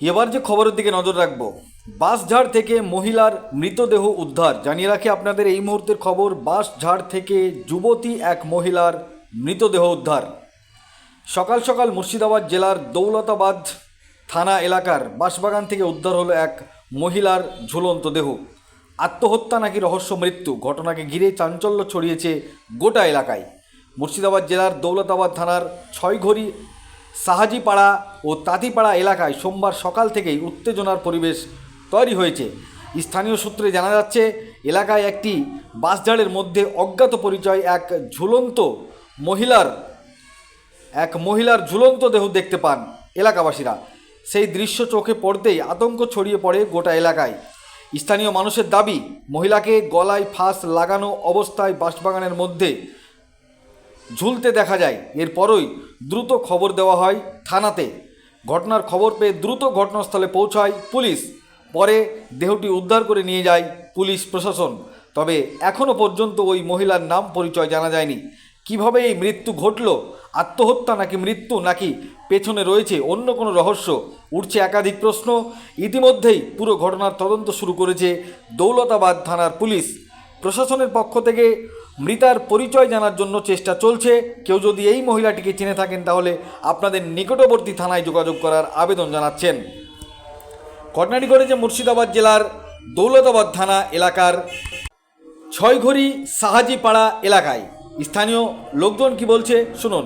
এবার যে খবরের দিকে নজর রাখবো, বাঁশঝাড় থেকে মহিলার মৃতদেহ উদ্ধার। জানিয়ে রাখি আপনাদের এই মুহূর্তের খবর, বাঁশঝাড় থেকে যুবতী এক মহিলার মৃতদেহ উদ্ধার। সকাল সকাল মুর্শিদাবাদ জেলার দৌলতাবাদ থানা এলাকার বাঁশবাগান থেকে উদ্ধার হলো এক মহিলার ঝুলন্ত দেহ। আত্মহত্যা নাকি রহস্য মৃত্যু, ঘটনাকে ঘিরে চাঞ্চল্য ছড়িয়েছে গোটা এলাকায়। মুর্শিদাবাদ জেলার দৌলতাবাদ থানার ছয়ঘড়ি, সাহাজিপাড়া ও তাঁতিপাড়া এলাকায় সোমবার সকাল থেকেই উত্তেজনার পরিবেশ তৈরি হয়েছে। স্থানীয় সূত্রে জানা যাচ্ছে, এলাকায় একটি বাঁশঝাড়ের মধ্যে অজ্ঞাত পরিচয় এক মহিলার ঝুলন্ত দেহ দেখতে পান এলাকাবাসীরা। সেই দৃশ্য চোখে পড়তেই আতঙ্ক ছড়িয়ে পড়ে গোটা এলাকায়। স্থানীয় মানুষের দাবি, মহিলাকে গলায় ফাঁস লাগানো অবস্থায় বাঁশবাগানের মধ্যে ঝুলতে দেখা যায়। এরপরই দ্রুত খবর দেওয়া হয় থানাতে। ঘটনার খবর পেয়ে দ্রুত ঘটনাস্থলে পৌঁছায় পুলিশ। পরে দেহটি উদ্ধার করে নিয়ে যায় পুলিশ প্রশাসন। তবে এখনও পর্যন্ত ওই মহিলার নাম পরিচয় জানা যায়নি। কিভাবে এই মৃত্যু ঘটল, আত্মহত্যা নাকি মৃত্যু, নাকি পেছনে রয়েছে অন্য কোনো রহস্য, উঠছে একাধিক প্রশ্ন। ইতিমধ্যেই পুরো ঘটনার তদন্ত শুরু করেছে দৌলতাবাদ থানার পুলিশ। প্রশাসনের পক্ষ থেকে মৃতার পরিচয় জানার জন্য চেষ্টা চলছে। কেউ যদি এই মহিলাটিকে চিনে থাকেন তাহলে আপনাদের নিকটবর্তী থানায় যোগাযোগ করার আবেদন জানাচ্ছেন। ঘটনাটি ঘটেছে মুর্শিদাবাদ জেলার দৌলতাবাদ থানা এলাকার ছয়ঘড়ি সাহাজিপাড়া এলাকায়। স্থানীয় লোকজন কি বলছে শুনুন।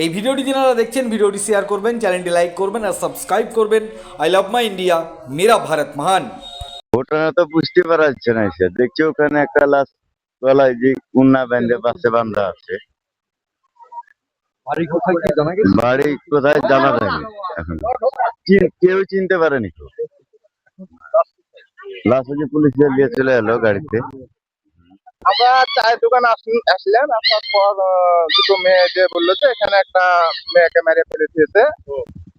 এই ভিডিওটি যারা দেখছেন, ভিডিওটি শেয়ার করবেন, চ্যানেলটি লাইক করবেন আর সাবস্ক্রাইব করবেন। আই লাভ মাই ইন্ডিয়া, মেরা ভারত মহান। ঘটনা তো বুঝতে পারা যাচ্ছে না, এসে দেখছি ওখানে একটা লাশ গলায় যে উন্না বেঁধে পাশে বান্ধা আছে। বাড়ি কোথায় জানা যায়নি এখন, কেউ চিনতে পারেনি। তো লাশ যে পুলিশ নিয়ে চলে এলো গাড়িতে। আমরা চায়ের দোকানে আসলাম, আসার পর দুটো মেয়ে যে বললো যে এখানে একটা মেয়েকে মেরে ফেলে দিয়েছে,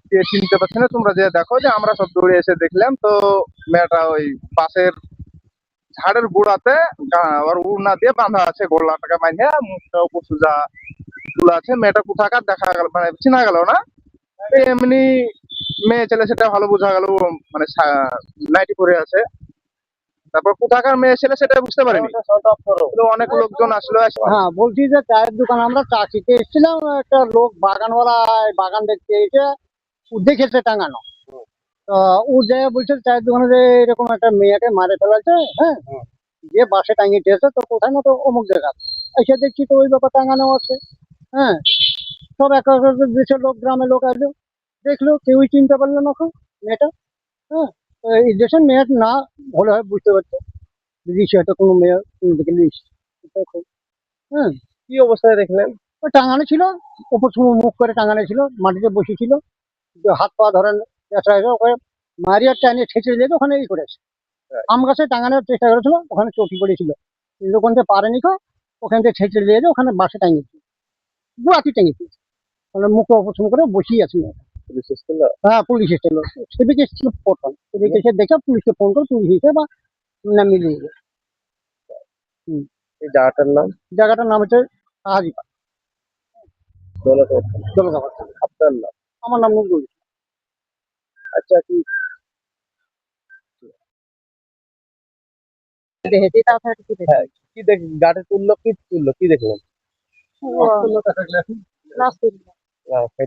কে চিনতে পারছে না, তোমরা যে দেখো। যে আমরা সব দৌড়ে এসে দেখলাম তো মেয়েটা ওই পাশের ঝাড়ের গোড়াতে ওর উড়না দিয়ে বাঁধা আছে, গোল্লাটাকে বাঁধে মুখটা উপর সোজা তুলা আছে। মেয়েটা কোথাকার দেখা গেল, মানে চেনা গেল না। এমনি মেয়ে ছেলে সেটা ভালো বোঝা গেল, মানে নাইটি পরে আছে। তারপর কোথাকার মেয়ে ছেলে সেটা বুঝতে পারিনি, কিন্তু অনেক লোকজন আসলো। হ্যাঁ, বলছি যে চায়ের দোকান, আমরা চা খেতে এসেছিলাম, একটা লোক বাগানওয়ালা বাগান দেখতে এসে ও দেখেছে টাঙানো। তো ও যে বলছে চায়ের দোকানে যে এরকম একটা মেয়েকে মারে ফেলাছে, হ্যাঁ, যে বাসে টাঙিয়ে দিয়েছে, তো কোথায় না তো অমুক জায়গা এসে দেখছি তো ওই ব্যাপার টাঙানো আছে। হ্যাঁ, সব এক এক দেশের লোক, গ্রামের লোক আসলো, দেখলো, কেউই চিনতে পারলো না খুব মেয়েটা। হ্যাঁ, তো এই দেশের মেয়ের না হলে হয় বুঝতে পারছে, দিদি হয়তো কোনো মেয়ে কোনো দিকে নিস। হ্যাঁ, কি অবস্থায় দেখলেন? ও টাঙানো ছিল, উপর মুখ করে টাঙানো ছিল, মাটিতে বসেছিল, হাত পা ধরেন ওকে মারিয়া টানিয়ে ঠেঁচে দিয়ে ওখানে ই করেছে। আম গাছে টাঙানোর চেষ্টা করেছিল, ওখানে চটি পড়েছিল, কিন্তু ওখান থেকে পারেনি কো, ওখান থেকে ঠেঁচে দিয়ে ওখানে বাসে টাঙিয়েছে, বুড়াতি টাঙিয়েছে, মানে মুখে অপছন্দ করে বসেই আছে মেয়েটা। পুলিশ এসেছিল? হ্যাঁ, পুলিশ এসেছিল, সেদিকে এসেছিল প্রথম, সেদিকে এসে দেখে পুলিশকে ফোন করে পুলিশ এসে বা নামিয়ে দিয়ে গেছে। এই জায়গাটার নাম? জায়গাটার নাম হচ্ছে হাজিপাড়া, দৌলতাবাদ। আপনার নাম? আমার নাম নজরুল। আচ্ছা, কি দেখেছি তাছাড়া কিছু দেখি হ্যাঁ, কি দেখ গাড়ি তুললো, কি তুললো, কি দেখলেন?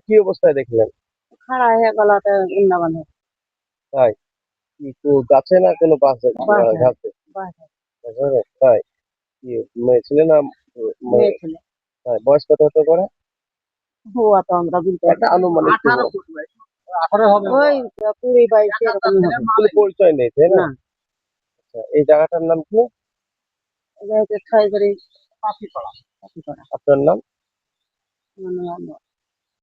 কি অবস্থায় দেখলেন? খাড়া হয়ে গলাতে উন্না বাঁধে। তাই কি গাছে না কোনো বাসে? বাসে। ঘাসে? তাই কি মেয়ে ছেলে না মেয়ে ছেলে। তাই বয়স কত হতে পারে? হুয়া তো আমরা বলতে একটা আনুমানিক 18 হবে, ওই 20-22 এরকম হবে। কোনো পরিচয় নেই, তাই না? না, আচ্ছা, এই জায়গাটার নাম কি? এটা হচ্ছে ছয়ঘড়ি পাখিপাড়া। আপনার নাম? মানে